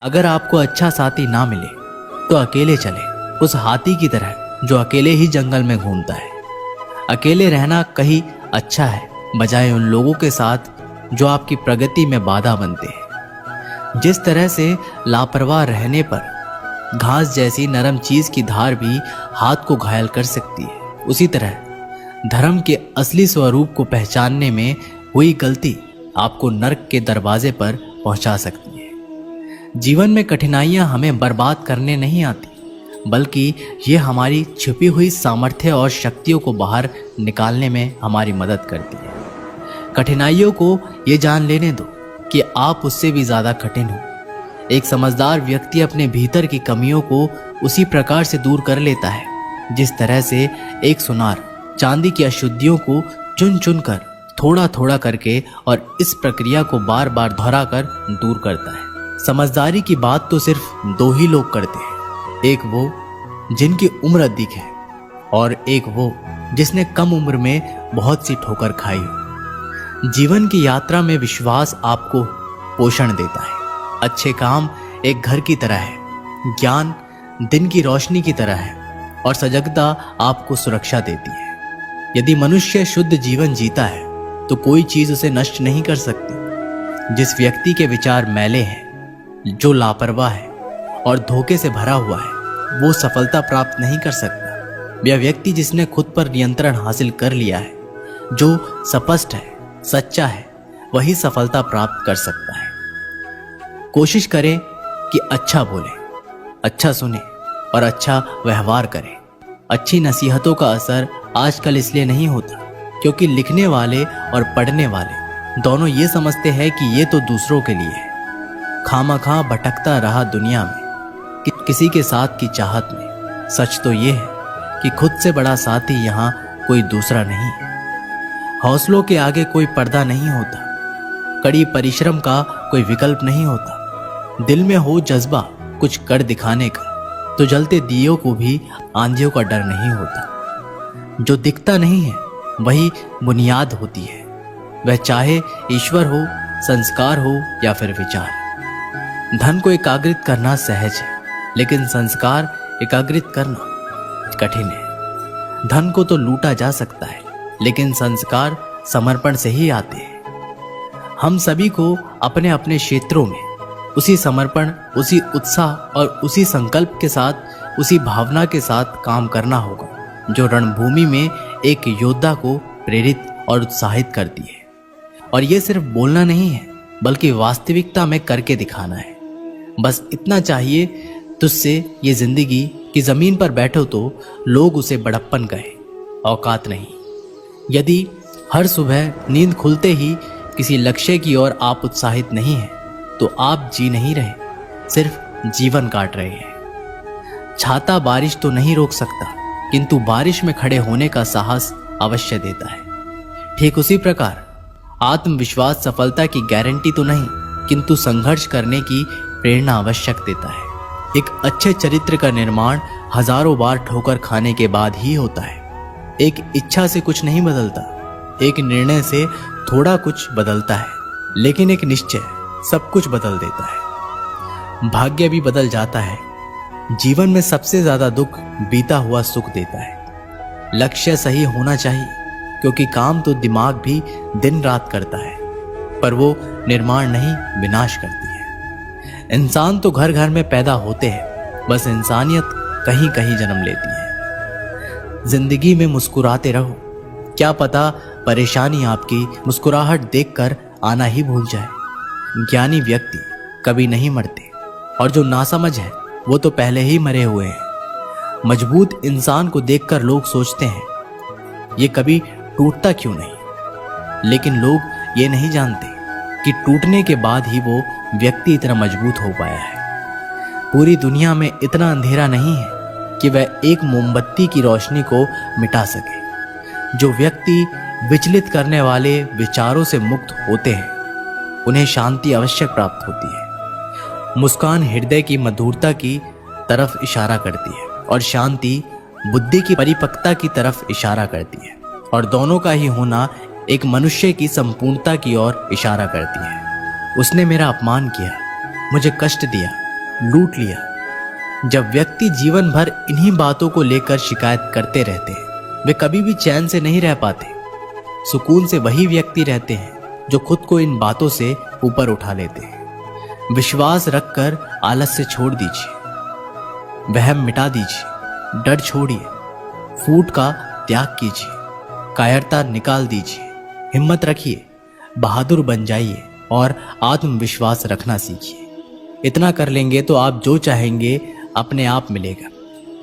अगर आपको अच्छा साथी ना मिले तो अकेले चले, उस हाथी की तरह जो अकेले ही जंगल में घूमता है। अकेले रहना कहीं अच्छा है, बजाय उन लोगों के साथ जो आपकी प्रगति में बाधा बनते हैं। जिस तरह से लापरवाह रहने पर घास जैसी नरम चीज की धार भी हाथ को घायल कर सकती है, उसी तरह धर्म के असली स्वरूप को पहचानने में हुई गलती आपको नर्क के दरवाजे पर पहुंचा सकती है। जीवन में कठिनाइयां हमें बर्बाद करने नहीं आती, बल्कि ये हमारी छिपी हुई सामर्थ्य और शक्तियों को बाहर निकालने में हमारी मदद करती है। कठिनाइयों को ये जान लेने दो कि आप उससे भी ज्यादा कठिन हो। एक समझदार व्यक्ति अपने भीतर की कमियों को उसी प्रकार से दूर कर लेता है जिस तरह से एक सुनार चांदी की अशुद्धियों को चुन चुन कर थोड़ा थोड़ा करके और इस प्रक्रिया को बार बार दोहरा कर दूर करता है। समझदारी की बात तो सिर्फ दो ही लोग करते हैं, एक वो जिनकी उम्र अधिक है और एक वो जिसने कम उम्र में बहुत सी ठोकर खाई हो। जीवन की यात्रा में विश्वास आपको पोषण देता है। अच्छे काम एक घर की तरह है, ज्ञान दिन की रोशनी की तरह है और सजगता आपको सुरक्षा देती है। यदि मनुष्य शुद्ध जीवन जीता है तो कोई चीज उसे नष्ट नहीं कर सकती। जिस व्यक्ति के विचार मैले हैं, जो लापरवाह है और धोखे से भरा हुआ है, वो सफलता प्राप्त नहीं कर सकता। वह व्यक्ति जिसने खुद पर नियंत्रण हासिल कर लिया है, जो स्पष्ट है, सच्चा है, वही सफलता प्राप्त कर सकता है। कोशिश करें कि अच्छा बोले, अच्छा सुने और अच्छा व्यवहार करें। अच्छी नसीहतों का असर आजकल इसलिए नहीं होता क्योंकि लिखने वाले और पढ़ने वाले दोनों ये समझते हैं कि ये तो दूसरों के लिए है। खामखा भटकता रहा दुनिया में किसी के साथ की चाहत में। सच तो ये है कि खुद से बड़ा साथी यहाँ कोई दूसरा नहीं है। हौसलों के आगे कोई पर्दा नहीं होता, कड़ी परिश्रम का कोई विकल्प नहीं होता। दिल में हो जज्बा कुछ कर दिखाने का तो जलते दियों को भी आंधियों का डर नहीं होता। जो दिखता नहीं है वही बुनियाद होती है, वह चाहे ईश्वर हो, संस्कार हो या फिर विचार। धन को एकाग्रित करना सहज है, लेकिन संस्कार एकाग्रित करना कठिन है। धन को तो लूटा जा सकता है, लेकिन संस्कार समर्पण से ही आते हैं। हम सभी को अपने अपने क्षेत्रों में उसी समर्पण, उसी उत्साह और उसी संकल्प के साथ, उसी भावना के साथ काम करना होगा जो रणभूमि में एक योद्धा को प्रेरित और उत्साहित करती है। और ये सिर्फ बोलना नहीं है, बल्कि वास्तविकता में करके दिखाना है। बस इतना चाहिए तुझसे ये जिंदगी की जमीन पर बैठो तो लोग उसे बड़प्पन कहे, औकात नहीं। यदि हर सुबह नींद खुलते ही किसी लक्ष्य की ओर आप उत्साहित नहीं हैं, तो आप जी नहीं रहे, सिर्फ जीवन काट रहे हैं। छाता बारिश तो नहीं रोक सकता, किंतु बारिश में खड़े होने का साहस अवश्य देता है। ठीक उसी प्रकार आत्मविश्वास सफलता की गारंटी तो नहीं, किंतु संघर्ष करने की प्रेरणा आवश्यक देता है। एक अच्छे चरित्र का निर्माण हजारों बार ठोकर खाने के बाद ही होता है। एक इच्छा से कुछ नहीं बदलता, एक निर्णय से थोड़ा कुछ बदलता है, लेकिन एक निश्चय सब कुछ बदल देता है। भाग्य भी बदल जाता है। जीवन में सबसे ज्यादा दुख बीता हुआ सुख देता है। लक्ष्य सही होना चाहिए, क्योंकि काम तो दिमाग भी दिन रात करता है, पर वो निर्माण नहीं, विनाश करती है। इंसान तो घर घर में पैदा होते हैं, बस इंसानियत कहीं कहीं जन्म लेती है। जिंदगी में मुस्कुराते रहो, क्या पता परेशानी आपकी मुस्कुराहट देखकर आना ही भूल जाए। ज्ञानी व्यक्ति कभी नहीं मरते, और जो नासमझ है वो तो पहले ही मरे हुए हैं। मजबूत इंसान को देखकर लोग सोचते हैं ये कभी टूटता क्यों नहीं, लेकिन लोग ये नहीं जानते कि टूटने के बाद ही वो व्यक्ति इतना मजबूत हो पाया है। पूरी दुनिया में इतना अंधेरा नहीं है कि वह एक मोमबत्ती की रोशनी को मिटा सके। जो व्यक्ति विचलित करने वाले विचारों से मुक्त होते हैं, उन्हें शांति आवश्यक प्राप्त होती है। मुस्कान हृदय की मधुरता की तरफ इशारा करती है और शांति बुद्धि की परिपक्वता की तरफ इशारा करती है, और दोनों का ही होना एक मनुष्य की संपूर्णता की ओर इशारा करती है। उसने मेरा अपमान किया, मुझे कष्ट दिया, लूट लिया। जब व्यक्ति जीवन भर इन्हीं बातों को लेकर शिकायत करते रहते हैं, वे कभी भी चैन से नहीं रह पाते। सुकून से वही व्यक्ति रहते हैं जो खुद को इन बातों से ऊपर उठा लेते हैं। विश्वास रखकर आलस्य छोड़ दीजिए, वहम मिटा दीजिए, डर छोड़िए, फूट का त्याग कीजिए, कायरता निकाल दीजिए, हिम्मत रखिए, बहादुर बन जाइए और आत्मविश्वास रखना सीखिए। इतना कर लेंगे तो आप जो चाहेंगे अपने आप मिलेगा।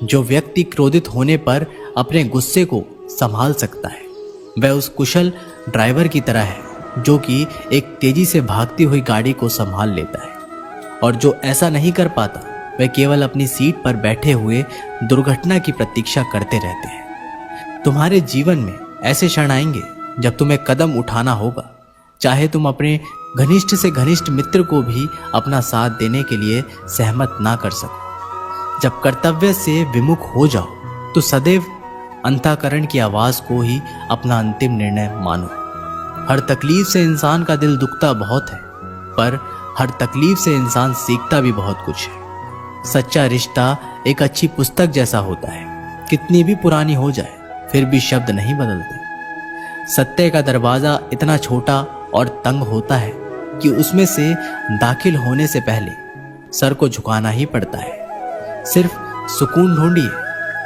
जो व्यक्ति क्रोधित होने पर अपने गुस्से को संभाल सकता है, वह उस कुशल ड्राइवर की तरह है जो कि एक तेजी से भागती हुई गाड़ी को संभाल लेता है। और जो ऐसा नहीं कर पाता, वह केवल अपनी सीट पर बैठे हुए दुर्घटना की प्रतीक्षा करते रहते हैं। तुम्हारे जीवन में ऐसे क्षण आएंगे जब तुम्हें कदम उठाना होगा, चाहे तुम अपने घनिष्ठ से घनिष्ठ मित्र को भी अपना साथ देने के लिए सहमत ना कर सको। जब कर्तव्य से विमुख हो जाओ तो सदैव अंतःकरण की आवाज को ही अपना अंतिम निर्णय मानो। हर तकलीफ से इंसान का दिल दुखता बहुत है, पर हर तकलीफ से इंसान सीखता भी बहुत कुछ है। सच्चा रिश्ता एक अच्छी पुस्तक जैसा होता है, कितनी भी पुरानी हो जाए फिर भी शब्द नहीं बदलते। सत्य का दरवाजा इतना छोटा और तंग होता है कि उसमें से दाखिल होने से पहले सर को झुकाना ही पड़ता है। सिर्फ सुकून ढूंढिए,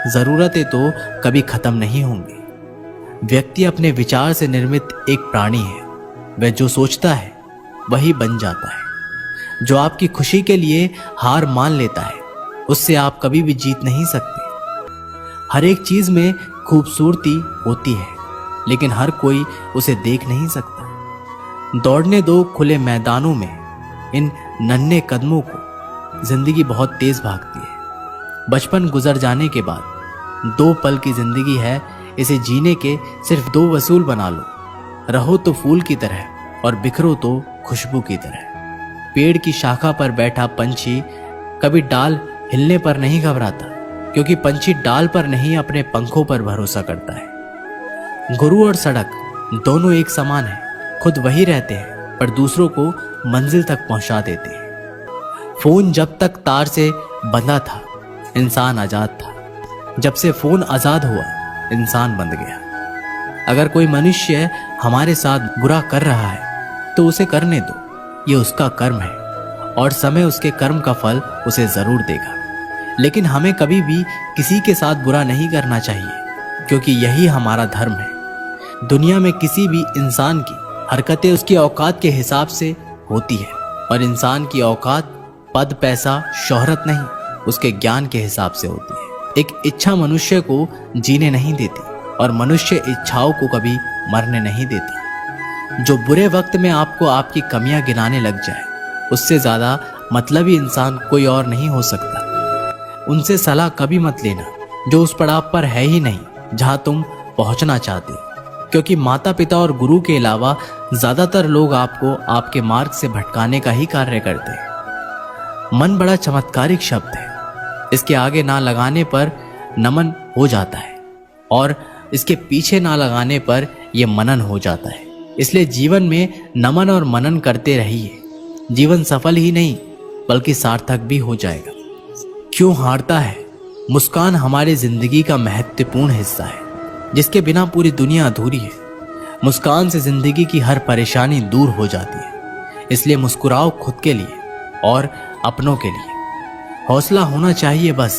जरूरतें तो कभी खत्म नहीं होंगी। व्यक्ति अपने विचार से निर्मित एक प्राणी है। वह जो सोचता है वही बन जाता है। जो आपकी खुशी के लिए हार मान लेता है, उससे आप कभी भी जीत नहीं सकते। हर एक चीज में खूबसूरती होती है, लेकिन हर कोई उसे देख नहीं सकता। दौड़ने दो खुले मैदानों में इन नन्हे कदमों को। जिंदगी बहुत तेज भागती है। बचपन गुजर जाने के बाद 2 पल की जिंदगी है, इसे जीने के सिर्फ 2 वसूल बना लो। रहो तो फूल की तरह और बिखरो तो खुशबू की तरह। पेड़ की शाखा पर बैठा पंछी कभी डाल हिलने पर नहीं घबराता, क्योंकि पंछी डाल पर नहीं अपने पंखों पर भरोसा करता है। गुरु और सड़क दोनों एक समान है। खुद वही रहते हैं पर दूसरों को मंजिल तक पहुंचा देते हैं। फोन जब तक तार से बंधा था, इंसान आजाद था। जब से फोन आजाद हुआ, इंसान बंध गया। अगर कोई मनुष्य हमारे साथ बुरा कर रहा है तो उसे करने दो, ये उसका कर्म है और समय उसके कर्म का फल उसे जरूर देगा। लेकिन हमें कभी भी किसी के साथ बुरा नहीं करना चाहिए, क्योंकि यही हमारा धर्म है। दुनिया में किसी भी इंसान की हरकतें उसकी औकात के हिसाब से होती है, और इंसान की औकात पद, पैसा, शोहरत नहीं, उसके ज्ञान के हिसाब से होती है। एक इच्छा मनुष्य को जीने नहीं देती और मनुष्य इच्छाओं को कभी मरने नहीं देता। जो बुरे वक्त में आपको आपकी कमियां गिनाने लग जाए, उससे ज्यादा मतलबी इंसान कोई और नहीं हो सकता। उनसे सलाह कभी मत लेना जो उस पड़ाव पर है ही नहीं जहां तुम पहुंचना चाहते हो, क्योंकि माता पिता और गुरु के अलावा ज्यादातर लोग आपको आपके मार्ग से भटकाने का ही कार्य करते हैं। मन बड़ा चमत्कारिक शब्द है। इसके आगे ना लगाने पर नमन हो जाता है और इसके पीछे ना लगाने पर यह मनन हो जाता है। इसलिए जीवन में नमन और मनन करते रहिए। जीवन सफल ही नहीं बल्कि सार्थक भी हो जाएगा। क्यों हारता है? मुस्कान हमारी जिंदगी का महत्वपूर्ण हिस्सा है, जिसके बिना पूरी दुनिया अधूरी है। मुस्कान से जिंदगी की हर परेशानी दूर हो जाती है। इसलिए मुस्कुराओ खुद के लिए और अपनों के लिए। हौसला होना चाहिए बस।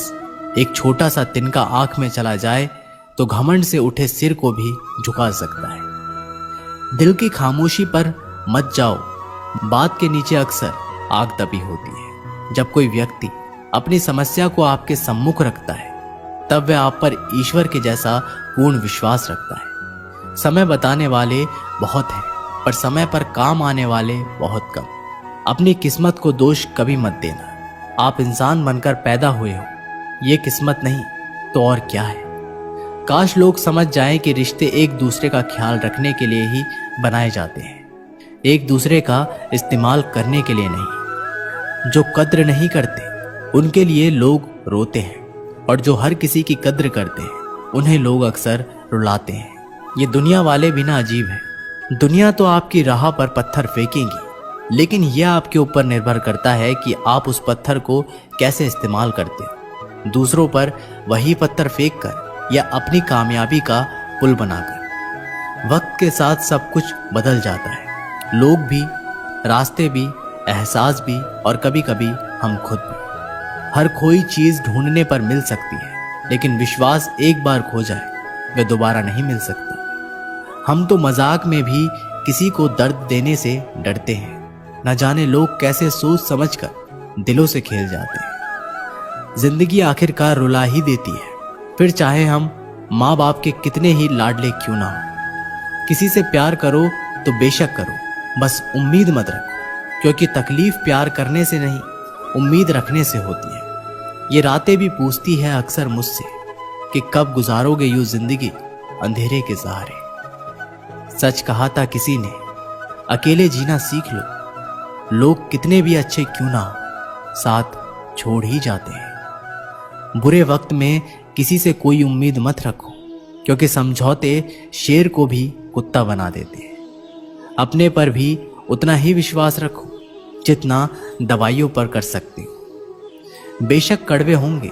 एक छोटा सा तिनका आंख में चला जाए तो घमंड से उठे सिर को भी झुका सकता है। दिल की खामोशी पर मत जाओ। बात के नीचे अक्सर आग दबी होती है। जब कोई व्यक्ति अपनी समस्या को आपके सम्मुख रखता है, तब वह आप पर ईश्वर के जैसा पूर्ण विश्वास रखता है। समय बताने वाले बहुत हैं, पर समय पर काम आने वाले बहुत कम। अपनी किस्मत को दोष कभी मत देना। आप इंसान बनकर पैदा हुए हो, ये किस्मत नहीं तो और क्या है। काश लोग समझ जाएं कि रिश्ते एक दूसरे का ख्याल रखने के लिए ही बनाए जाते हैं, एक दूसरे का इस्तेमाल करने के लिए नहीं। जो कद्र नहीं करते उनके लिए लोग रोते हैं, और जो हर किसी की कद्र करते हैं उन्हें लोग अक्सर रुलाते हैं। ये दुनिया वाले भी ना अजीब है। दुनिया तो आपकी राह पर पत्थर फेंकेंगी, लेकिन यह आपके ऊपर निर्भर करता है कि आप उस पत्थर को कैसे इस्तेमाल करते हैं, दूसरों पर वही पत्थर फेंक कर या अपनी कामयाबी का पुल बनाकर। वक्त के साथ सब कुछ बदल जाता है, लोग भी, रास्ते भी, एहसास भी और कभी कभी हम खुद भी। हर खोई चीज ढूंढने पर मिल सकती है, लेकिन विश्वास एक बार खो जाए वह दोबारा नहीं मिल सकता। हम तो मजाक में भी किसी को दर्द देने से डरते हैं, न जाने लोग कैसे सोच समझकर दिलों से खेल जाते हैं। जिंदगी आखिरकार रुला ही देती है, फिर चाहे हम माँ बाप के कितने ही लाडले क्यों ना हो। किसी से प्यार करो तो बेशक करो, बस उम्मीद मत रखो, क्योंकि तकलीफ प्यार करने से नहीं, उम्मीद रखने से होती है। ये रातें भी पूछती है अक्सर मुझसे कि कब गुजारोगे यूं जिंदगी अंधेरे के सहारे। सच कहा था किसी ने, अकेले जीना सीख लो, लोग कितने भी अच्छे क्यों ना हो, साथ छोड़ ही जाते हैं। बुरे वक्त में किसी से कोई उम्मीद मत रखो, क्योंकि समझौते शेर को भी कुत्ता बना देते हैं। अपने पर भी उतना ही विश्वास रखो जितना दवाइयों पर कर सकते हो। बेशक कड़वे होंगे,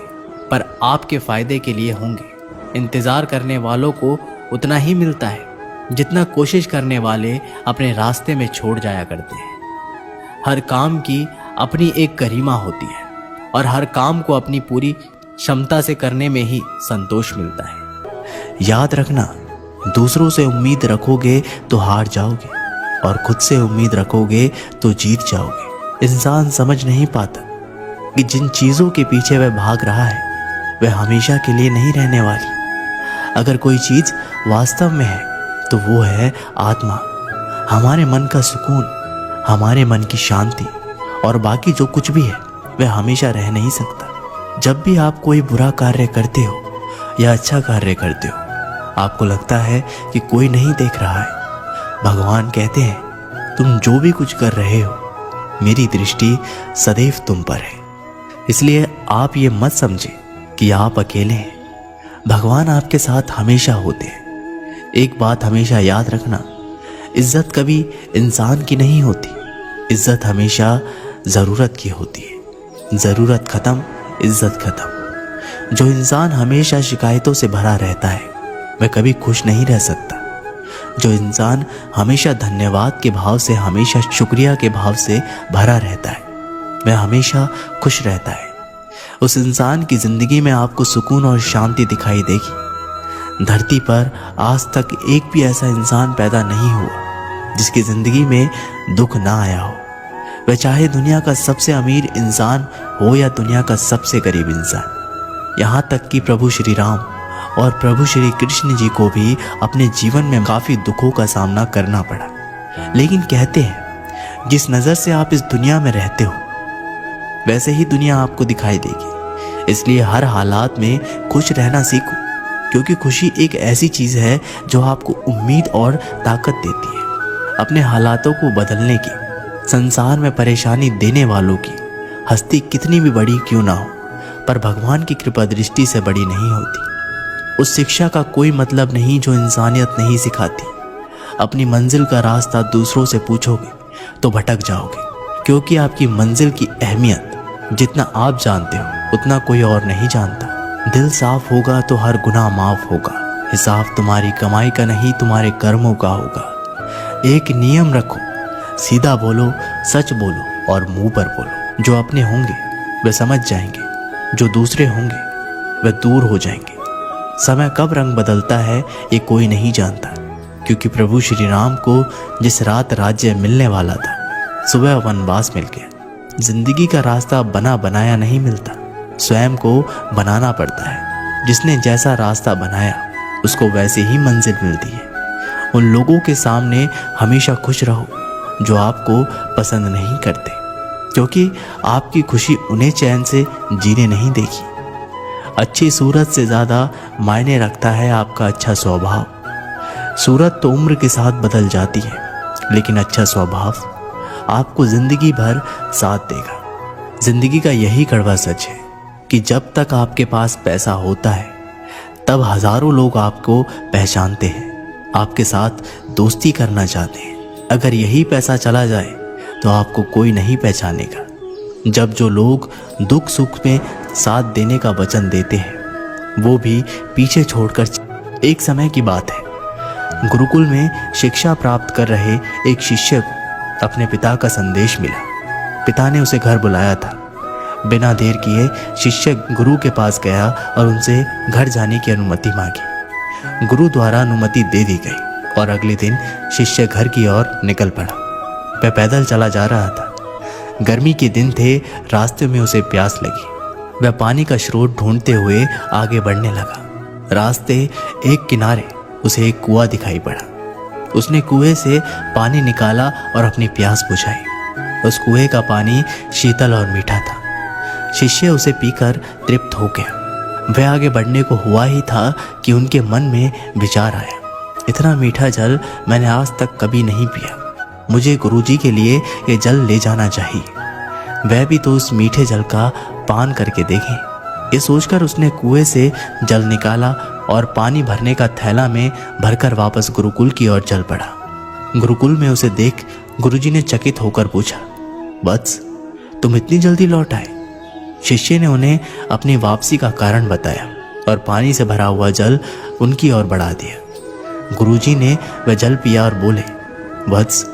पर आपके फायदे के लिए होंगे। इंतजार करने वालों को उतना ही मिलता है जितना कोशिश करने वाले अपने रास्ते में छोड़ जाया करते हैं। हर काम की अपनी एक गरिमा होती है और हर काम को अपनी पूरी क्षमता से करने में ही संतोष मिलता है। याद रखना, दूसरों से उम्मीद रखोगे तो हार जाओगे और खुद से उम्मीद रखोगे तो जीत जाओगे। इंसान समझ नहीं पाता कि जिन चीजों के पीछे वह भाग रहा है वह हमेशा के लिए नहीं रहने वाली। अगर कोई चीज वास्तव में है तो वो है आत्मा, हमारे मन का सुकून, हमारे मन की शांति, और बाकी जो कुछ भी है वह हमेशा रह नहीं सकता। जब भी आप कोई बुरा कार्य करते हो या अच्छा कार्य करते हो, आपको लगता है कि कोई नहीं देख रहा है, भगवान कहते हैं तुम जो भी कुछ कर रहे हो मेरी दृष्टि सदैव तुम पर है। इसलिए आप ये मत समझे कि आप अकेले हैं, भगवान आपके साथ हमेशा होते हैं। एक बात हमेशा याद रखना, इज्जत कभी इंसान की नहीं होती, इज्जत हमेशा ज़रूरत की होती है। ज़रूरत ख़त्म, इज्जत ख़त्म। जो इंसान हमेशा शिकायतों से भरा रहता है वह कभी खुश नहीं रह सकता। जो इंसान हमेशा धन्यवाद के भाव से, हमेशा शुक्रिया के भाव से भरा रहता है वह हमेशा खुश रहता है। उस इंसान की ज़िंदगी में आपको सुकून और शांति दिखाई देगी। धरती पर आज तक एक भी ऐसा इंसान पैदा नहीं हुआ जिसकी ज़िंदगी में दुख ना आया हो, वह चाहे दुनिया का सबसे अमीर इंसान हो या दुनिया का सबसे गरीब इंसान। यहाँ तक कि प्रभु श्री राम और प्रभु श्री कृष्ण जी को भी अपने जीवन में काफ़ी दुखों का सामना करना पड़ा। लेकिन कहते हैं जिस नज़र से आप इस दुनिया में रहते हो वैसे ही दुनिया आपको दिखाई देगी। इसलिए हर हालात में खुश रहना सीखो, क्योंकि खुशी एक ऐसी चीज़ है जो आपको उम्मीद और ताकत देती है अपने हालातों को बदलने की। संसार में परेशानी देने वालों की हस्ती कितनी भी बड़ी क्यों ना हो, पर भगवान की कृपा दृष्टि से बड़ी नहीं होती। उस शिक्षा का कोई मतलब नहीं जो इंसानियत नहीं सिखाती। अपनी मंजिल का रास्ता दूसरों से पूछोगे तो भटक जाओगे, क्योंकि आपकी मंजिल की अहमियत जितना आप जानते हो उतना कोई और नहीं जानता। दिल साफ होगा तो हर गुनाह माफ होगा। हिसाब तुम्हारी कमाई का नहीं, तुम्हारे कर्मों का होगा। एक नियम रखो, सीधा बोलो, सच बोलो और मुंह पर बोलो। जो अपने होंगे वे समझ जाएंगे, जो दूसरे होंगे वे दूर हो जाएंगे। समय कब रंग बदलता है ये कोई नहीं जानता, क्योंकि प्रभु श्री राम को जिस रात राज्य मिलने वाला था सुबह वनवास मिल गया। जिंदगी का रास्ता बना बनाया नहीं मिलता, स्वयं को बनाना पड़ता है। जिसने जैसा रास्ता बनाया उसको वैसे ही मंजिल मिलती है। उन लोगों के सामने हमेशा खुश रहो जो आपको पसंद नहीं करते, क्योंकि आपकी खुशी उन्हें चैन से जीने नहीं देगी। अच्छी सूरत से ज़्यादा मायने रखता है आपका अच्छा स्वभाव। सूरत तो उम्र के साथ बदल जाती है, लेकिन अच्छा स्वभाव आपको ज़िंदगी भर साथ देगा। ज़िंदगी का यही कड़वा सच है कि जब तक आपके पास पैसा होता है तब हज़ारों लोग आपको पहचानते हैं, आपके साथ दोस्ती करना चाहते हैं। अगर यही पैसा चला जाए तो आपको कोई नहीं पहचानेगा। जब जो लोग दुख सुख में साथ देने का वचन देते हैं वो भी पीछे छोड़कर। एक समय की बात है, गुरुकुल में शिक्षा प्राप्त कर रहे एक शिष्य को अपने पिता का संदेश मिला। पिता ने उसे घर बुलाया था। बिना देर किए शिष्य गुरु के पास गया और उनसे घर जाने की अनुमति मांगी। गुरु द्वारा अनुमति दे दी गई और अगले दिन शिष्य घर की ओर निकल पड़ा। वह पैदल चला जा रहा था। गर्मी के दिन थे, रास्ते में उसे प्यास लगी। वह पानी का स्रोत ढूंढते हुए आगे बढ़ने लगा। रास्ते एक किनारे उसे एक कुआं दिखाई पड़ा। उसने कुएं से पानी निकाला और अपनी प्यास बुझाई। उस कुएं का पानी शीतल और मीठा था। शिष्य उसे पीकर तृप्त हो गया। वह आगे बढ़ने को हुआ ही था कि उनके मन में विचार आया, इतना मीठा जल मैंने आज तक कभी नहीं पिया। मुझे गुरुजी के लिए ये जल ले जाना चाहिए। वह भी तो उस मीठे जल का पान करके देखें। ये सोचकर उसने कुएं से जल निकाला और पानी भरने का थैला में भरकर वापस गुरुकुल की ओर चल पड़ा। गुरुकुल में उसे देख गुरुजी ने चकित होकर पूछा, वत्स, तुम इतनी जल्दी लौट आए? शिष्य ने उन्हें अपनी वापसी का कारण बताया और पानी से भरा हुआ जल उनकी ओर बढ़ा दिया। गुरुजी ने वह जल पिया और बोले, वत्स,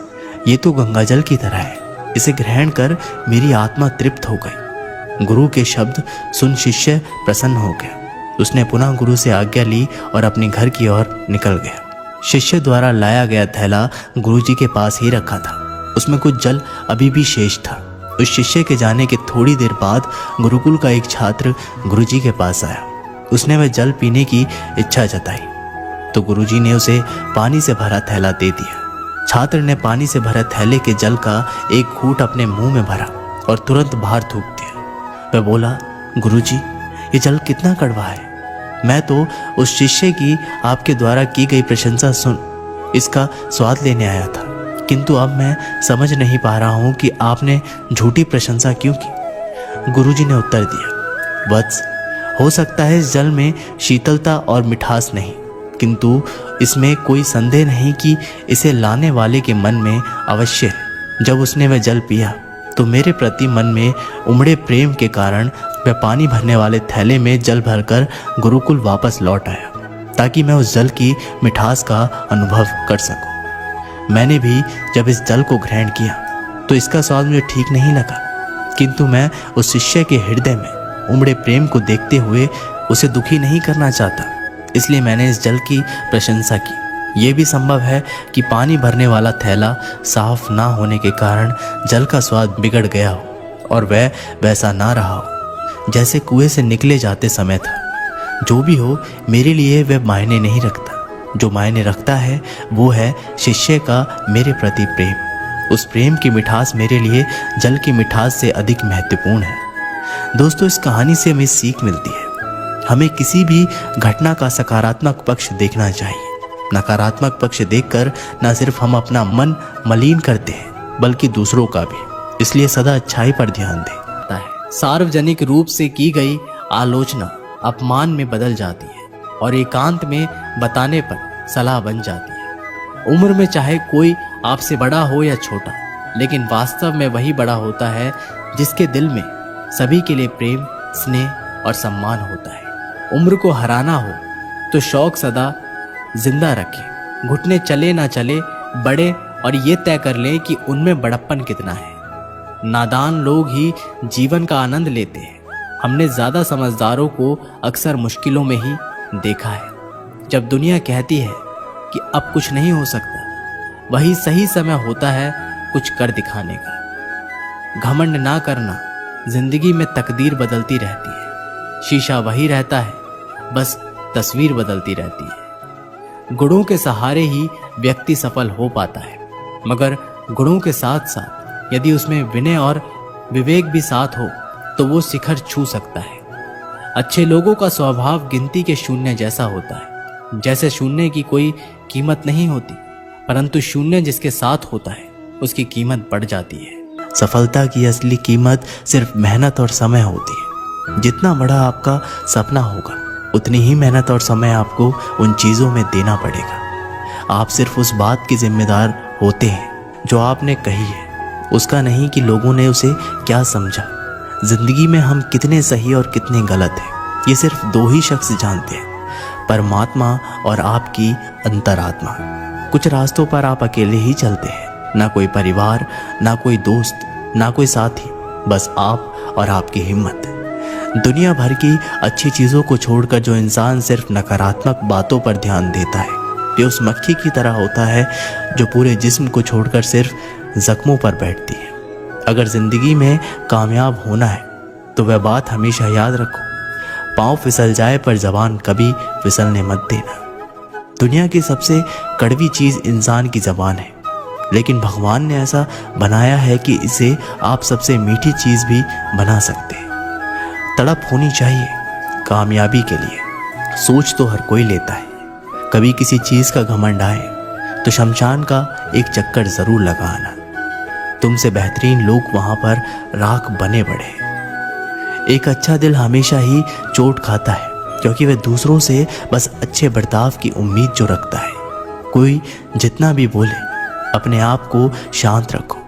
ये तो गंगा जल की तरह है। इसे ग्रहण कर मेरी आत्मा तृप्त हो गई। गुरु के शब्द सुन शिष्य प्रसन्न हो गया। उसने पुनः गुरु से आज्ञा ली और अपने घर की ओर निकल गया। शिष्य द्वारा लाया गया थैला गुरुजी के पास ही रखा था। उसमें कुछ जल अभी भी शेष था। उस शिष्य के जाने के थोड़ी देर बाद गुरुकुल का एक छात्र गुरुजी के पास आया। उसने वह जल पीने की इच्छा जताई तो गुरुजी ने उसे पानी से भरा थैला दे दिया। छात्र ने पानी से भरे थैले के जल का एक घूंट अपने मुंह में भरा और तुरंत बाहर थूक दिया। वह बोला, गुरुजी, ये जल कितना कड़वा है। मैं तो उस शिष्य की आपके द्वारा की गई प्रशंसा सुन इसका स्वाद लेने आया था, किंतु अब मैं समझ नहीं पा रहा हूं कि आपने झूठी प्रशंसा क्यों की। गुरुजी ने उत्तर दिया, वत्स, हो सकता है इस जल में शीतलता और मिठास नहीं, किंतु इसमें कोई संदेह नहीं कि इसे लाने वाले के मन में अवश्य है। जब उसने वह जल पिया तो मेरे प्रति मन में उमड़े प्रेम के कारण वह पानी भरने वाले थैले में जल भरकर गुरुकुल वापस लौट आया, ताकि मैं उस जल की मिठास का अनुभव कर सकूं। मैंने भी जब इस जल को ग्रहण किया तो इसका स्वाद मुझे ठीक नहीं लगा, किंतु मैं उस शिष्य के हृदय में उमड़े प्रेम को देखते हुए उसे दुखी नहीं करना चाहता, इसलिए मैंने इस जल की प्रशंसा की। यह भी संभव है कि पानी भरने वाला थैला साफ ना होने के कारण जल का स्वाद बिगड़ गया हो और वह वैसा ना रहा हो जैसे कुएं से निकले जाते समय था। जो भी हो, मेरे लिए वह मायने नहीं रखता। जो मायने रखता है वो है शिष्य का मेरे प्रति प्रेम। उस प्रेम की मिठास मेरे लिए जल की मिठास से अधिक महत्वपूर्ण है। दोस्तों, इस कहानी से हमें सीख मिलती है। हमें किसी भी घटना का सकारात्मक पक्ष देखना चाहिए। नकारात्मक पक्ष देखकर न सिर्फ हम अपना मन मलिन करते हैं बल्कि दूसरों का भी। इसलिए सदा अच्छाई पर ध्यान दें। सार्वजनिक रूप से की गई आलोचना अपमान में बदल जाती है और एकांत में बताने पर सलाह बन जाती है। उम्र में चाहे कोई आपसे बड़ा हो या छोटा, लेकिन वास्तव में वही बड़ा होता है जिसके दिल में सभी के लिए प्रेम, स्नेह और सम्मान होता है। उम्र को हराना हो तो शौक सदा जिंदा रखें। घुटने चले ना चले बड़े और ये तय कर लें कि उनमें बड़प्पन कितना है। नादान लोग ही जीवन का आनंद लेते हैं। हमने ज्यादा समझदारों को अक्सर मुश्किलों में ही देखा है। जब दुनिया कहती है कि अब कुछ नहीं हो सकता, वही सही समय होता है कुछ कर दिखाने का। घमंड ना करना, जिंदगी में तकदीर बदलती रहती है। शीशा वही रहता है, बस तस्वीर बदलती रहती है। गुणों के सहारे ही व्यक्ति सफल हो पाता है, मगर गुणों के साथ साथ यदि उसमें विनय और विवेक भी साथ हो तो वो शिखर छू सकता है। अच्छे लोगों का स्वभाव गिनती के शून्य जैसा होता है। जैसे शून्य की कोई कीमत नहीं होती, परंतु शून्य जिसके साथ होता है उसकी कीमत बढ़ जाती है। सफलता की असली कीमत सिर्फ मेहनत और समय होती है। जितना बड़ा आपका सपना होगा उतनी ही मेहनत और समय आपको उन चीज़ों में देना पड़ेगा। आप सिर्फ उस बात की जिम्मेदार होते हैं जो आपने कही है। उसका नहीं कि लोगों ने उसे क्या समझा। जिंदगी में हम कितने सही और कितने गलत हैं ये सिर्फ दो ही शख्स जानते हैं, परमात्मा और आपकी अंतरात्मा। कुछ रास्तों पर आप अकेले ही चलते हैं, ना कोई परिवार, ना कोई दोस्त, ना कोई साथी, बस आप और आपकी हिम्मत। दुनिया भर की अच्छी चीज़ों को छोड़कर जो इंसान सिर्फ नकारात्मक बातों पर ध्यान देता है ये उस मक्खी की तरह होता है जो पूरे जिस्म को छोड़कर सिर्फ जख्मों पर बैठती है। अगर ज़िंदगी में कामयाब होना है तो वह बात हमेशा याद रखो, पाँव फिसल जाए पर ज़बान कभी फिसलने मत देना। दुनिया की सबसे कड़वी चीज़ इंसान की ज़बान है, लेकिन भगवान ने ऐसा बनाया है कि इसे आप सबसे मीठी चीज़ भी बना सकते हैं। तड़प होनी चाहिए कामयाबी के लिए, सोच तो हर कोई लेता है। कभी किसी चीज़ का घमंड आए तो शमशान का एक चक्कर ज़रूर लगाना। तुमसे बेहतरीन लोग वहाँ पर राख बने बढ़े। एक अच्छा दिल हमेशा ही चोट खाता है क्योंकि वह दूसरों से बस अच्छे बर्ताव की उम्मीद जो रखता है। कोई जितना भी बोले अपने आप को शांत रखो,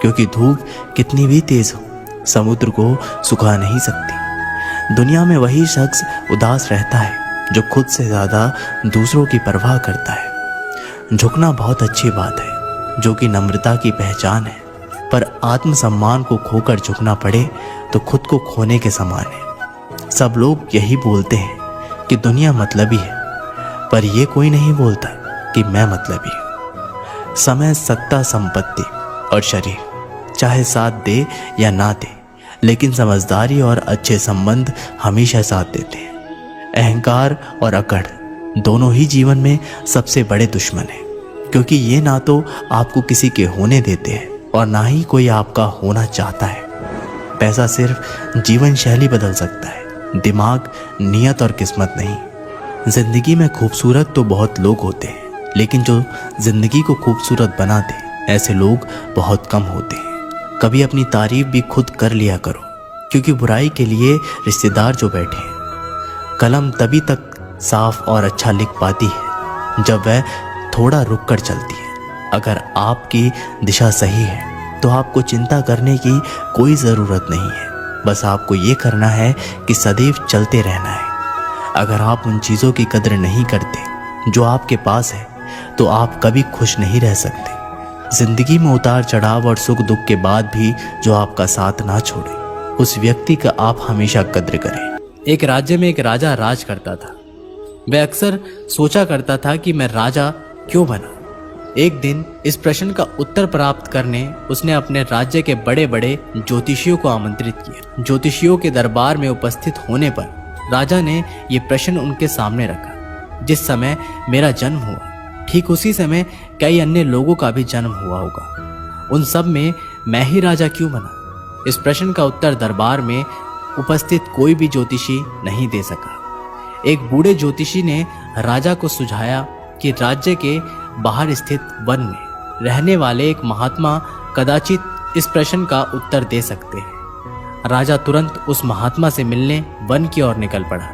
क्योंकि धूप कितनी भी तेज हो समुद्र को सुखा नहीं सकती। दुनिया में वही शख्स उदास रहता है जो खुद से ज़्यादा दूसरों की परवाह करता है। झुकना बहुत अच्छी बात है जो कि नम्रता की पहचान है, पर आत्मसम्मान को खोकर झुकना पड़े तो खुद को खोने के समान है। सब लोग यही बोलते हैं कि दुनिया मतलबी है, पर यह कोई नहीं बोलता कि मैं मतलबी हूँ। समय, सत्ता, संपत्ति और शरीर चाहे साथ दे या ना दे, लेकिन समझदारी और अच्छे संबंध हमेशा साथ देते हैं। अहंकार और अकड़ दोनों ही जीवन में सबसे बड़े दुश्मन हैं, क्योंकि ये ना तो आपको किसी के होने देते हैं और ना ही कोई आपका होना चाहता है। पैसा सिर्फ जीवन शैली बदल सकता है, दिमाग, नियत और किस्मत नहीं। जिंदगी में खूबसूरत तो बहुत लोग होते हैं, लेकिन जो जिंदगी को खूबसूरत बनाते ऐसे लोग बहुत कम होते हैं। कभी अपनी तारीफ भी खुद कर लिया करो, क्योंकि बुराई के लिए रिश्तेदार जो बैठे हैं। कलम तभी तक साफ और अच्छा लिख पाती है जब वह थोड़ा रुक कर चलती है। अगर आपकी दिशा सही है तो आपको चिंता करने की कोई ज़रूरत नहीं है, बस आपको ये करना है कि सदैव चलते रहना है। अगर आप उन चीज़ों की कदर नहीं करते जो आपके पास है तो आप कभी खुश नहीं रह सकते। ज़िंदगी में उतार चढ़ाव और सुख दुख के बाद भी जो आपका साथ ना छोड़े, उस व्यक्ति का आप हमेशा कद्र करें। एक राज्य में एक राजा राज करता था। वह अक्सर सोचा करता था कि मैं राजा क्यों बना। एक दिन इस प्रश्न का उत्तर प्राप्त करने उसने अपने राज्य के बड़े बड़े ज्योतिषियों को आमंत्रित किया। ज्योतिषियों के दरबार में उपस्थित होने पर राजा ने ये प्रश्न उनके सामने रखा। जिस समय मेरा जन्म हुआ, ठीक उसी समय कई अन्य लोगों का भी जन्म हुआ होगा। उन सब में मैं ही राजा क्यों बना? इस प्रश्न का उत्तर दरबार में उपस्थित कोई भी ज्योतिषी नहीं दे सका। एक बूढ़े ज्योतिषी ने राजा को सुझाया कि राज्य के बाहर स्थित वन में रहने वाले एक महात्मा कदाचित इस प्रश्न का उत्तर दे सकते हैं। राजा तुरंत उस महात्मा से मिलने वन की ओर निकल पड़ा।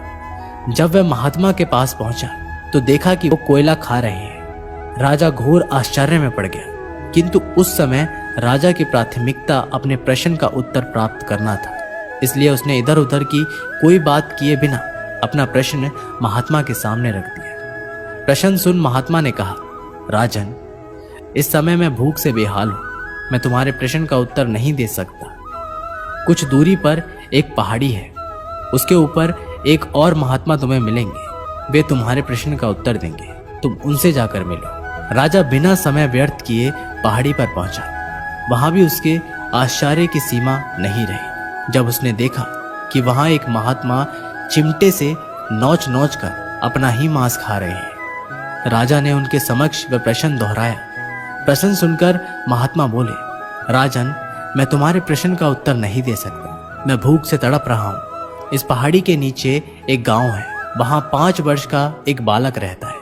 जब वह महात्मा के पास पहुंचा तो देखा कि वो कोयला खा रहे हैं। राजा घोर आश्चर्य में पड़ गया, किंतु उस समय राजा की प्राथमिकता अपने प्रश्न का उत्तर प्राप्त करना था। इसलिए उसने इधर उधर की कोई बात किए बिना अपना प्रश्न महात्मा के सामने रख दिया। प्रश्न सुन महात्मा ने कहा, राजन, इस समय मैं भूख से बेहाल हूं। मैं तुम्हारे प्रश्न का उत्तर नहीं दे सकता। कुछ दूरी पर एक पहाड़ी है, उसके ऊपर एक और महात्मा तुम्हें मिलेंगे। वे तुम्हारे प्रश्न का उत्तर देंगे, तुम उनसे जाकर मिलो। राजा बिना समय व्यर्थ किए पहाड़ी पर पहुंचा। वहां भी उसके आश्चर्य की सीमा नहीं रही जब उसने देखा कि वहां एक महात्मा चिमटे से नोच नोच कर अपना ही मांस खा रहे हैं। राजा ने उनके समक्ष वह प्रश्न दोहराया। प्रश्न सुनकर महात्मा बोले, राजन, मैं तुम्हारे प्रश्न का उत्तर नहीं दे सकता। मैं भूख से तड़प रहा हूँ। इस पहाड़ी के नीचे एक गांव है, वहां 5 वर्ष का एक बालक रहता है।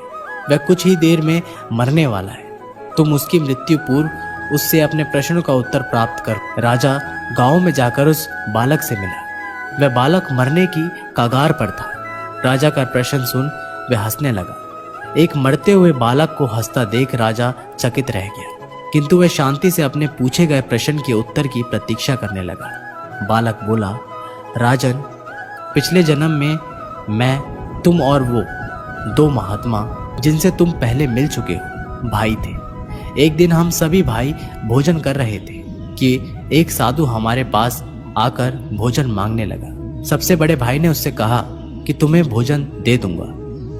वह कुछ ही देर में मरने वाला है। तुम उसकी मृत्यु पूर्व उससे अपने प्रश्नों का उत्तर प्राप्त कर। राजा गांव में जाकर उस बालक से मिला। वह बालक मरने की कगार पर था। राजा का प्रश्न सुन वह हंसने लगा। एक मरते हुए बालक को हंसता देख राजा चकित रह गया। किंतु वह शांति से अपने पूछे गए प्रश्न के उत्तर की प्रतीक्षा करने लगा। बालक बोला, राजन, पिछले जन्म में मैं, तुम और वो दो महात्मा जिनसे तुम पहले मिल चुके हो भाई थे। एक दिन हम सभी भाई भोजन कर रहे थे कि एक साधु हमारे पास आकर भोजन मांगने लगा। सबसे बड़े भाई ने उससे कहा कि तुम्हें भोजन दे दूंगा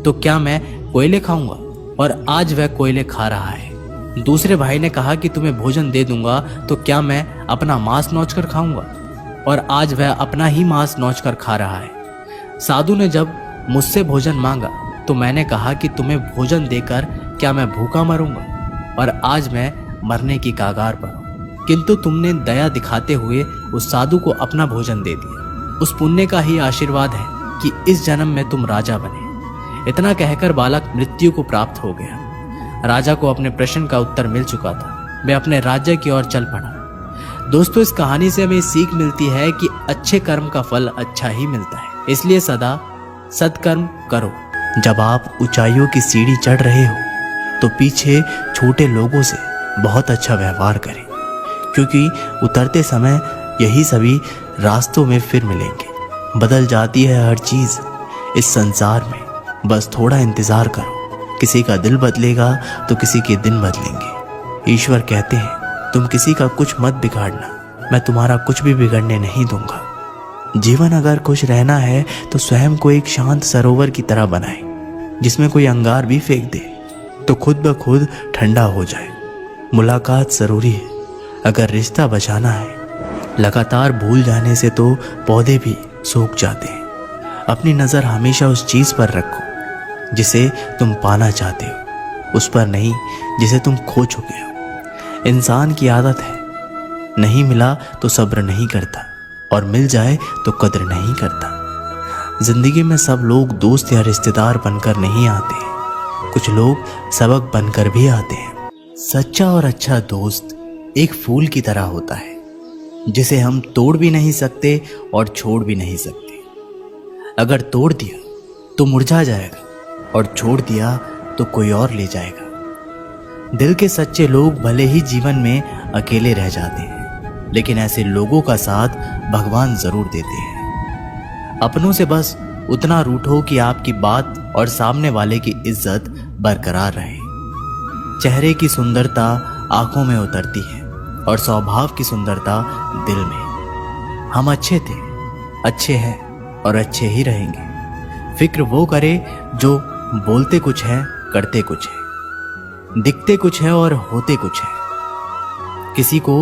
तो क्या मैं कोयले खाऊंगा, और आज वह कोयले खा रहा है। दूसरे भाई ने कहा कि तुम्हें भोजन दे दूंगा तो क्या मैं अपना मांस नोच कर खाऊंगा, और आज वह अपना ही मांस नोच कर खा रहा है। साधु ने जब मुझसे भोजन मांगा तो मैंने कहा कि तुम्हें भोजन देकर क्या मैं भूखा मरूंगा, और आज मैं मरने की कागार पर हूं। किंतु तुमने दया दिखाते हुए उस साधु को अपना भोजन दे दिया। उस पुण्य का ही आशीर्वाद है कि इस जन्म में तुम राजा बने। इतना कहकर बालक मृत्यु को प्राप्त हो गया। राजा को अपने प्रश्न का उत्तर मिल चुका था। वह अपने राज्य की ओर चल पड़ा। दोस्तों, इस कहानी से हमें सीख मिलती है कि अच्छे कर्म का फल अच्छा ही मिलता है, इसलिए सदा सत्कर्म करो। जब आप ऊंचाइयों की सीढ़ी चढ़ रहे हो तो पीछे छोटे लोगों से बहुत अच्छा व्यवहार करें, क्योंकि उतरते समय यही सभी रास्तों में फिर मिलेंगे। बदल जाती है हर चीज इस संसार में, बस थोड़ा इंतजार करो। किसी का दिल बदलेगा तो किसी के दिन बदलेंगे। ईश्वर कहते हैं, तुम किसी का कुछ मत बिगाड़ना, मैं तुम्हारा कुछ भी बिगड़ने नहीं दूंगा। जीवन अगर खुश रहना है तो स्वयं को एक शांत सरोवर की तरह बनाए, जिसमें कोई अंगार भी फेंक दे तो खुद ब खुद ठंडा हो जाए। मुलाकात जरूरी है अगर रिश्ता बचाना है। लगातार भूल जाने से तो पौधे भी सूख जाते हैं। अपनी नज़र हमेशा उस चीज़ पर रखो जिसे तुम पाना चाहते हो, उस पर नहीं जिसे तुम खो चुके हो। इंसान की आदत है, नहीं मिला तो सब्र नहीं करता, और मिल जाए तो कद्र नहीं करता। जिंदगी में सब लोग दोस्त या रिश्तेदार बनकर नहीं आते, कुछ लोग सबक बनकर भी आते हैं। सच्चा और अच्छा दोस्त एक फूल की तरह होता है, जिसे हम तोड़ भी नहीं सकते और छोड़ भी नहीं सकते। अगर तोड़ दिया तो मुरझा जाएगा, और छोड़ दिया तो कोई और ले जाएगा। दिल के सच्चे लोग भले ही जीवन में अकेले रह जाते हैं, लेकिन ऐसे लोगों का साथ भगवान जरूर देते हैं। अपनों से बस उतना रूठो कि आपकी बात और सामने वाले की इज्जत बरकरार रहे। चेहरे की सुंदरता आंखों में उतरती है, और स्वभाव की सुंदरता दिल में। हम अच्छे थे, अच्छे हैं और अच्छे ही रहेंगे। फिक्र वो करे जो बोलते कुछ है, करते कुछ है, दिखते कुछ है और होते कुछ है। किसी को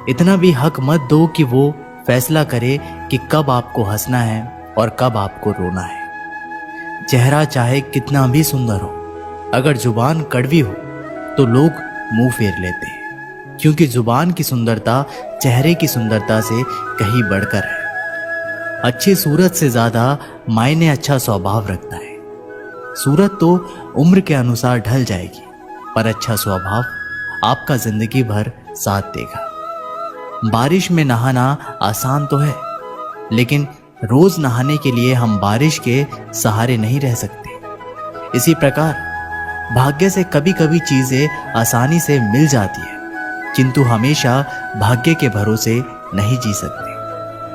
इतना भी हक मत दो कि वो फैसला करे कि कब आपको हंसना है और कब आपको रोना है। चेहरा चाहे कितना भी सुंदर हो, अगर जुबान कड़वी हो तो लोग मुंह फेर लेते हैं, क्योंकि जुबान की सुंदरता चेहरे की सुंदरता से कहीं बढ़कर है। अच्छी सूरत से ज्यादा मायने अच्छा स्वभाव रखता है। सूरत तो उम्र के अनुसार ढल जाएगी, पर अच्छा स्वभाव आपका जिंदगी भर साथ देगा। बारिश में नहाना आसान तो है, लेकिन रोज नहाने के लिए हम बारिश के सहारे नहीं रह सकते। इसी प्रकार भाग्य से कभी कभी चीजें आसानी से मिल जाती है, किंतु हमेशा भाग्य के भरोसे नहीं जी सकते।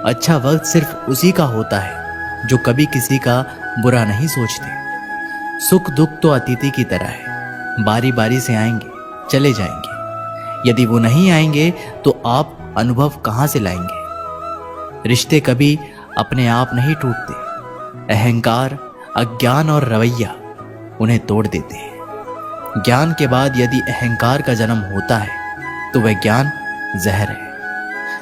अच्छा वक्त सिर्फ उसी का होता है जो कभी किसी का बुरा नहीं सोचते। सुख दुख तो अतिथि की तरह है, बारी बारी से आएंगे, चले जाएंगे। यदि वो नहीं आएंगे तो आप अनुभव कहां से लाएंगे। रिश्ते कभी अपने आप नहीं टूटते। अहंकार, अज्ञान और रवैया उन्हें तोड़ देते हैं। ज्ञान के बाद यदि अहंकार का जन्म होता है तो वह ज्ञान जहर है,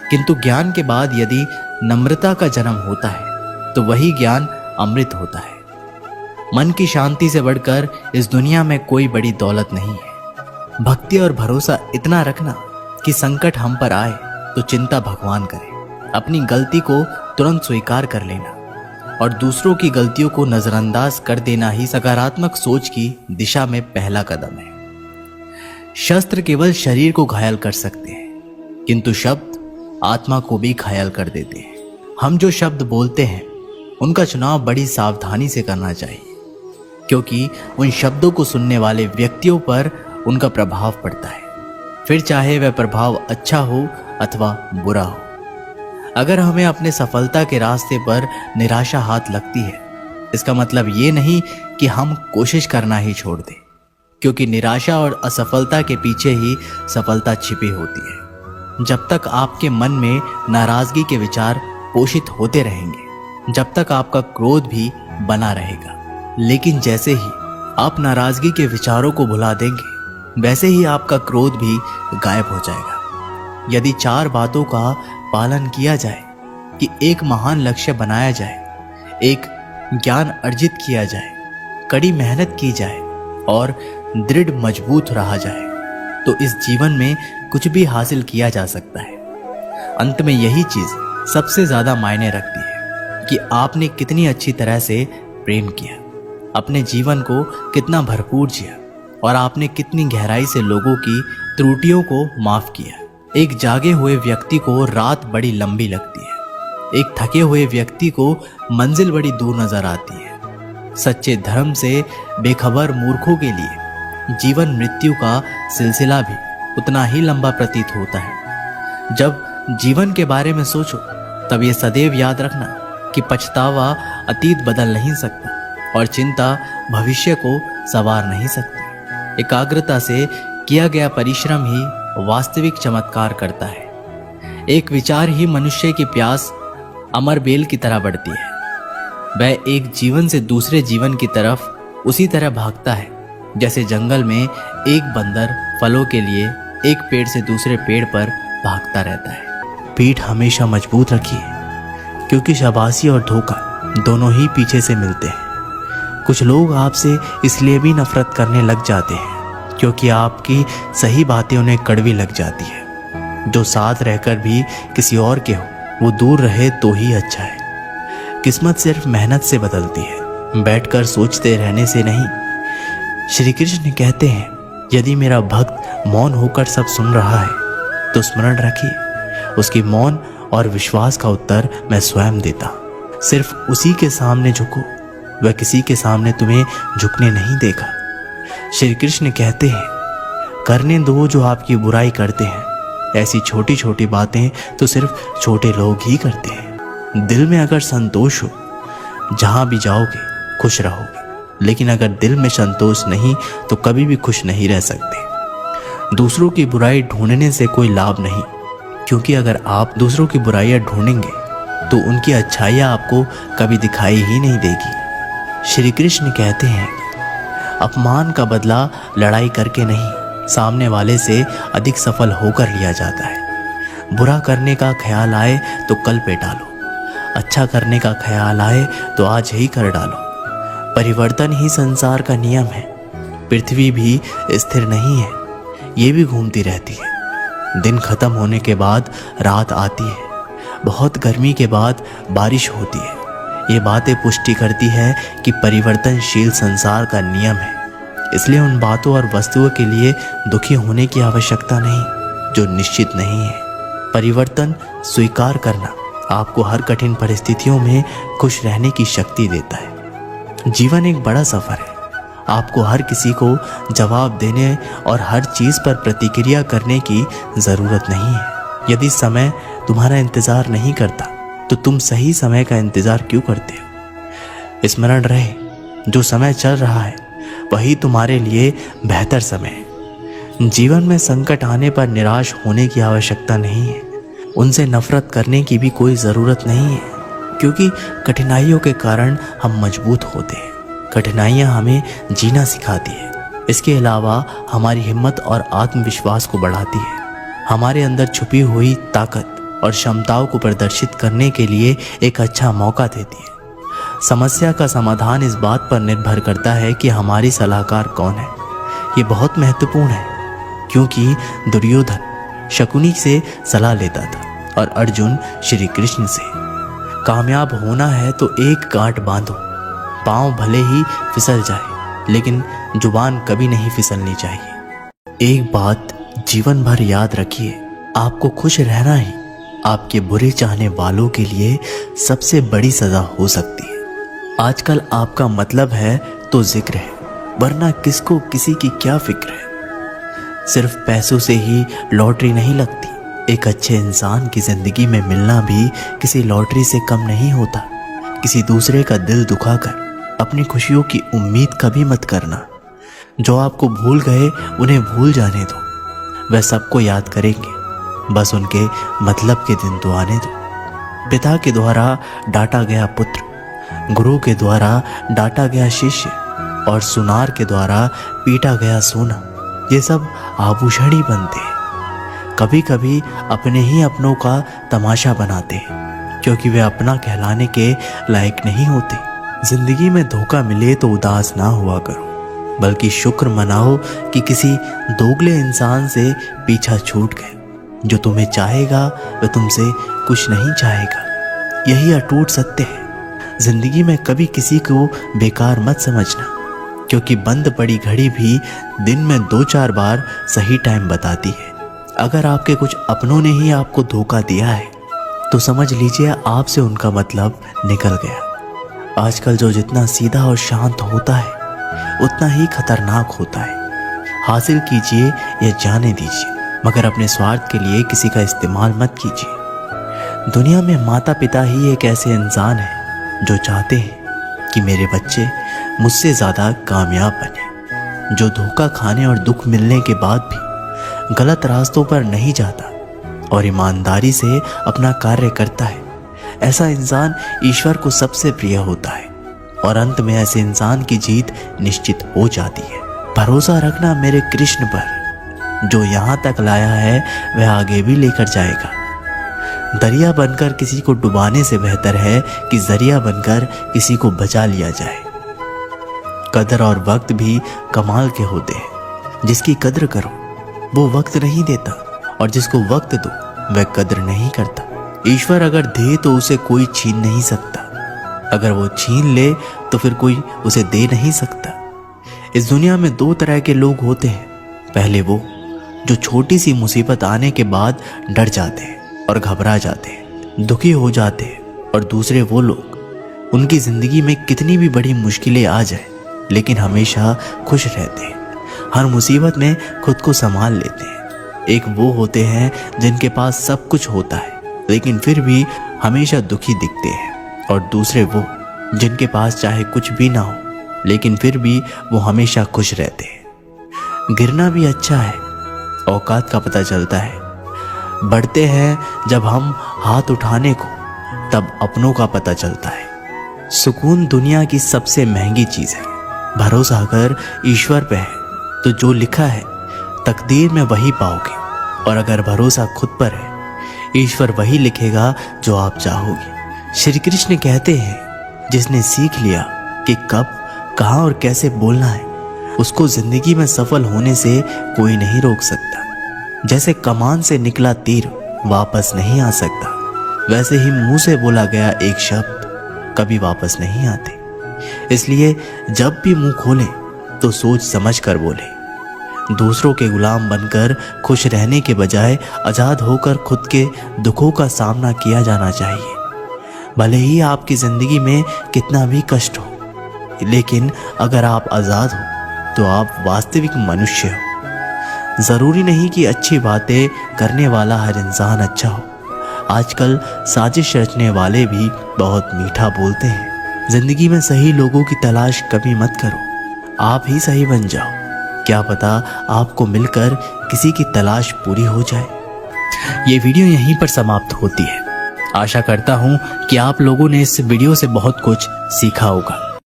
किंतु ज्ञान के बाद यदि नम्रता का जन्म होता है तो वही ज्ञान अमृत होता है। मन की शांति से बढ़कर इस दुनिया में कोई बड़ी दौलत नहीं है। भक्ति और भरोसा इतना रखना कि संकट हम पर आए तो चिंता भगवान करे। अपनी गलती को तुरंत स्वीकार कर लेना और दूसरों की गलतियों को नजरअंदाज कर देना ही सकारात्मक सोच की दिशा में पहला कदम है। शस्त्र केवल शरीर को घायल कर सकते हैं, किंतु शब्द आत्मा को भी घायल कर देते हैं। हम जो शब्द बोलते हैं उनका चुनाव बड़ी सावधानी से करना चाहिए, क्योंकि उन शब्दों को सुनने वाले व्यक्तियों पर उनका प्रभाव पड़ता है। फिर चाहे वह प्रभाव अच्छा हो अथवा बुरा हो। अगर हमें अपने सफलता के रास्ते पर निराशा हाथ लगती है, इसका मतलब ये नहीं कि हम कोशिश करना ही छोड़ दें, क्योंकि निराशा और असफलता के पीछे ही सफलता छिपी होती है। जब तक आपके मन में नाराजगी के विचार पोषित होते रहेंगे, जब तक आपका क्रोध भी बना रहेगा। लेकिन जैसे ही आप नाराजगी के विचारों को भुला देंगे, वैसे ही आपका क्रोध भी गायब हो जाएगा। यदि 4 बातों का पालन किया जाए कि एक महान लक्ष्य बनाया जाए, एक ज्ञान अर्जित किया जाए, कड़ी मेहनत की जाए और दृढ़ मजबूत रहा जाए, तो इस जीवन में कुछ भी हासिल किया जा सकता है। अंत में यही चीज सबसे ज्यादा मायने रखती है कि आपने कितनी अच्छी तरह से प्रेम किया, अपने जीवन को कितना भरपूर जिया और आपने कितनी गहराई से लोगों की त्रुटियों को माफ किया। एक जागे हुए व्यक्ति को रात बड़ी लंबी लगती है, एक थके हुए व्यक्ति को मंजिल बड़ी दूर नजर आती है। सच्चे धर्म से बेखबर मूर्खों के लिए जीवन मृत्यु का सिलसिला भी उतना ही लंबा प्रतीत होता है। जब जीवन के बारे में सोचो, तब ये सदैव याद रखना कि पछतावा अतीत बदल नहीं सकता और चिंता भविष्य को संवार नहीं सकती। एकाग्रता से किया गया परिश्रम ही वास्तविक चमत्कार करता है। एक विचार ही मनुष्य की प्यास अमर बेल की तरह बढ़ती है। वह एक जीवन से दूसरे जीवन की तरफ उसी तरह भागता है जैसे जंगल में एक बंदर फलों के लिए एक पेड़ से दूसरे पेड़ पर भागता रहता है। पीठ हमेशा मजबूत रखिए, क्योंकि शाबाशी और धोखा दोनों ही पीछे से मिलते हैं। कुछ लोग आपसे इसलिए भी नफरत करने लग जाते हैं क्योंकि आपकी सही बातें उन्हें कड़वी लग जाती है। जो साथ रहकर भी किसी और के हो, वो दूर रहे तो ही अच्छा है। किस्मत सिर्फ मेहनत से बदलती है, बैठकर सोचते रहने से नहीं। श्री कृष्ण कहते हैं, यदि मेरा भक्त मौन होकर सब सुन रहा है तो स्मरण रखिए, उसकी मौन और विश्वास का उत्तर मैं स्वयं देता। सिर्फ उसी के सामने झुको, वह किसी के सामने तुम्हें झुकने नहीं देगा। श्री कृष्ण कहते हैं, करने दो जो आपकी बुराई करते हैं। ऐसी छोटी छोटी बातें तो सिर्फ छोटे लोग ही करते हैं। दिल में अगर संतोष हो, जहां भी जाओगे खुश रहोगे, लेकिन अगर दिल में संतोष नहीं तो कभी भी खुश नहीं रह सकते। दूसरों की बुराई ढूंढने से कोई लाभ नहीं, क्योंकि अगर आप दूसरों की बुराइयां ढूंढेंगे तो उनकी अच्छाइयां आपको कभी दिखाई ही नहीं देगी। श्री कृष्ण कहते हैं, अपमान का बदला लड़ाई करके नहीं, सामने वाले से अधिक सफल होकर लिया जाता है। बुरा करने का ख्याल आए तो कल पे डालो, अच्छा करने का ख्याल आए तो आज ही कर डालो। परिवर्तन ही संसार का नियम है। पृथ्वी भी स्थिर नहीं है, ये भी घूमती रहती है। दिन खत्म होने के बाद रात आती है, बहुत गर्मी के बाद बारिश होती है। ये बातें पुष्टि करती है कि परिवर्तनशील संसार का नियम है। इसलिए उन बातों और वस्तुओं के लिए दुखी होने की आवश्यकता नहीं जो निश्चित नहीं है। परिवर्तन स्वीकार करना आपको हर कठिन परिस्थितियों में खुश रहने की शक्ति देता है। जीवन एक बड़ा सफर है। आपको हर किसी को जवाब देने और हर चीज पर प्रतिक्रिया करने की जरूरत नहीं है। यदि समय तुम्हारा इंतजार नहीं करता तो तुम सही समय का इंतजार क्यों करते हो? स्मरण रहे, जो समय चल रहा है वही तुम्हारे लिए बेहतर समय है। जीवन में संकट आने पर निराश होने की आवश्यकता नहीं है, उनसे नफरत करने की भी कोई ज़रूरत नहीं है, क्योंकि कठिनाइयों के कारण हम मजबूत होते हैं। कठिनाइयाँ हमें जीना सिखाती है। इसके अलावा हमारी हिम्मत और आत्मविश्वास को बढ़ाती है, हमारे अंदर छुपी हुई ताकत और क्षमताओं को प्रदर्शित करने के लिए एक अच्छा मौका देती है। समस्या का समाधान इस बात पर निर्भर करता है कि हमारी सलाहकार कौन है। ये बहुत महत्वपूर्ण है, क्योंकि दुर्योधन शकुनी से सलाह लेता था और अर्जुन श्री कृष्ण से। कामयाब होना है तो एक गांठ बांधो, पांव भले ही फिसल जाए लेकिन जुबान कभी नहीं फिसलनी चाहिए। एक बात जीवन भर याद रखिए, आपको खुश रहना ही आपके बुरे चाहने वालों के लिए सबसे बड़ी सजा हो सकती है। आजकल आपका मतलब है तो जिक्र है, वरना किसको किसी की क्या फिक्र है। सिर्फ पैसों से ही लॉटरी नहीं लगती। एक अच्छे इंसान की जिंदगी में मिलना भी किसी लॉटरी से कम नहीं होता। किसी दूसरे का दिल दुखाकर अपनी खुशियों की उम्मीद कभी मत करना। जो आपको भूल गए उन्हें भूल जाने दो, वह सबको याद करेंगे, बस उनके मतलब के दिन तो आने दो। पिता के द्वारा डांटा गया पुत्र, गुरु के द्वारा डांटा गया शिष्य और सुनार के द्वारा पीटा गया सोना, ये सब आभूषण ही बनते हैं। कभी कभी अपने ही अपनों का तमाशा बनाते हैं क्योंकि वे अपना कहलाने के लायक नहीं होते। जिंदगी में धोखा मिले तो उदास ना हुआ करो, बल्कि शुक्र मनाओ कि किसी दोगले इंसान से पीछा छूट गए। जो तुम्हें चाहेगा वह तुमसे कुछ नहीं चाहेगा, यही अटूट सत्य है। जिंदगी में कभी किसी को बेकार मत समझना, क्योंकि बंद पड़ी घड़ी भी दिन में 2-4 बार सही टाइम बताती है। अगर आपके कुछ अपनों ने ही आपको धोखा दिया है तो समझ लीजिए आपसे उनका मतलब निकल गया। आजकल जो जितना सीधा और शांत होता है उतना ही खतरनाक होता है। हासिल कीजिए या जाने दीजिए, मगर अपने स्वार्थ के लिए किसी का इस्तेमाल मत कीजिए। दुनिया में माता पिता ही एक ऐसे इंसान हैं जो चाहते हैं कि मेरे बच्चे मुझसे ज़्यादा कामयाब बने, जो धोखा खाने और दुख मिलने के बाद भी गलत रास्तों पर नहीं जाता और ईमानदारी से अपना कार्य करता है। ऐसा इंसान ईश्वर को सबसे प्रिय होता है और अंत में ऐसे इंसान की जीत निश्चित हो जाती है। भरोसा रखना मेरे कृष्ण पर, जो यहाँ तक लाया है वह आगे भी लेकर जाएगा। दरिया बनकर किसी को डुबाने से बेहतर है कि जरिया बनकर किसी को बचा लिया जाए। कदर और वक्त भी कमाल के होते हैं। जिसकी कदर करो वो वक्त नहीं देता, और जिसको वक्त दो वह कदर नहीं करता। ईश्वर अगर दे तो उसे कोई छीन नहीं सकता, अगर वो छीन ले तो फिर कोई उसे दे नहीं सकता। इस दुनिया में 2 तरह के लोग होते हैं। पहले वो जो छोटी सी मुसीबत आने के बाद डर जाते हैं और घबरा जाते हैं, दुखी हो जाते हैं, और दूसरे वो लोग उनकी जिंदगी में कितनी भी बड़ी मुश्किलें आ जाए लेकिन हमेशा खुश रहते हैं, हर मुसीबत में खुद को संभाल लेते हैं। एक वो होते हैं जिनके पास सब कुछ होता है लेकिन फिर भी हमेशा दुखी दिखते हैं, और दूसरे वो जिनके पास चाहे कुछ भी ना हो लेकिन फिर भी वो हमेशा खुश रहते हैं। गिरना भी अच्छा है, औकात का पता चलता है। बढ़ते हैं जब हम हाथ उठाने को, तब अपनों का पता चलता है। सुकून दुनिया की सबसे महंगी चीज़ है। भरोसा अगर ईश्वर पे है तो जो लिखा है तकदीर में वही पाओगे, और अगर भरोसा खुद पर है ईश्वर वही लिखेगा जो आप चाहोगे। श्री कृष्ण कहते हैं जिसने सीख लिया कि कब, कहाँ और कैसे बोलना है, उसको जिंदगी में सफल होने से कोई नहीं रोक सकता। जैसे कमान से निकला तीर वापस नहीं आ सकता, वैसे ही मुंह से बोला गया एक शब्द कभी वापस नहीं आते। इसलिए जब भी मुंह खोलें तो सोच समझ कर बोले। दूसरों के गुलाम बनकर खुश रहने के बजाय आज़ाद होकर खुद के दुखों का सामना किया जाना चाहिए। भले ही आपकी ज़िंदगी में कितना भी कष्ट हो, लेकिन अगर आप आज़ाद हो तो आप वास्तविक मनुष्य हो। ज़रूरी नहीं कि अच्छी बातें करने वाला हर इंसान अच्छा हो। आजकल साजिश रचने वाले भी बहुत मीठा बोलते हैं। ज़िंदगी में सही लोगों की तलाश कभी मत करो, आप ही सही बन जाओ। क्या पता आपको मिलकर किसी की तलाश पूरी हो जाए। ये वीडियो यहीं पर समाप्त होती है। आशा करता हूँ कि आप लोगों ने इस वीडियो से बहुत कुछ सीखा होगा।